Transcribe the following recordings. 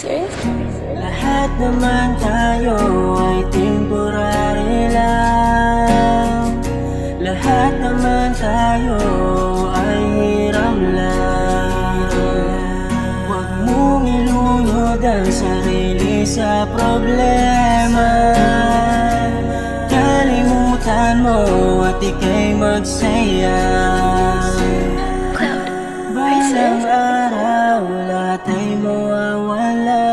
serious? Lahat naman tayo ay temporary lang. Lahat naman tayo ay hiram lang. Huwag mong ilunod ang sarili sa problema. Kalimutan mo at ika'y magsaya. Cloud, are you Balang serious? araw lahat ay mawawala.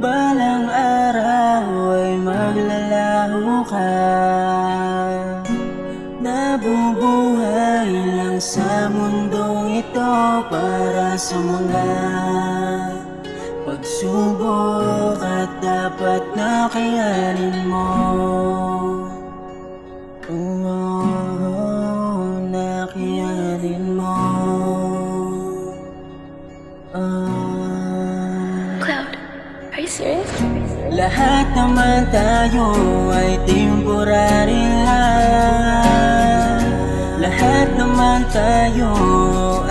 Balang araw ay maglalaho ka. Nabubuhay lang sa mundong ito para sa mga pagsubok at dapat na kayanin mo. Nakayanin mo. Cloud, are you serious? Lahat naman tayo ay temporary lang. Lahat naman tayo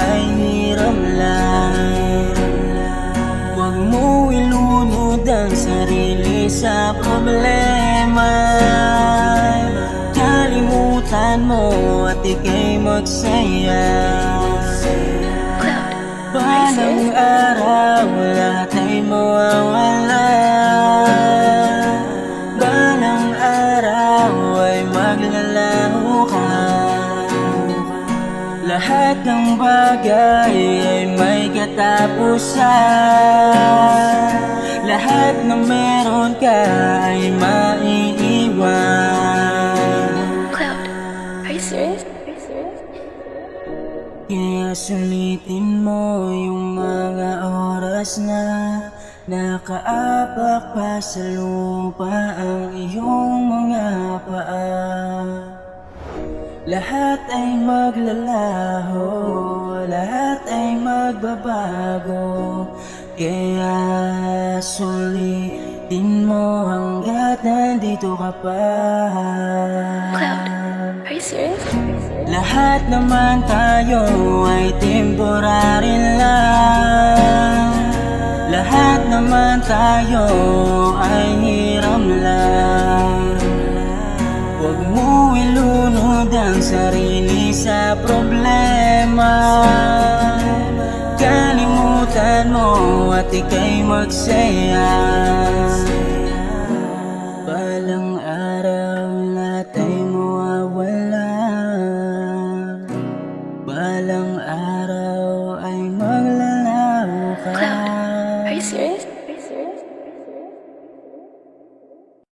ay hiram lang. Huwag mo ilunod ang sarili sa problema. Kalimutan mo at ika'y magsaya. Cloud, are you Balang serious? araw lahat ay mawawala. Balang araw ay maglalaho ka. Lahat ng bagay ay may katapusan. Lahat na meron ka ay maiiwan. Cloud, are you serious? Kaya sulitin mo yung mga oras na nakaapak pa sa lupa ang iyong mga paa. Lahat ay maglalaho, lahat ay magbabago. Kaya sulitin mo hanggat nandito ka pa. Cloud, are you serious? Lahat naman tayo ay temporary lang. Lahat naman tayo ay hiram lang. Huwag mo ilunod ang sarili sa problema. Kalimutan mo at ika'y magsaya. Balang araw lahat ay mawawala. Balang araw ay maglalaho ka. Cloud, are you serious?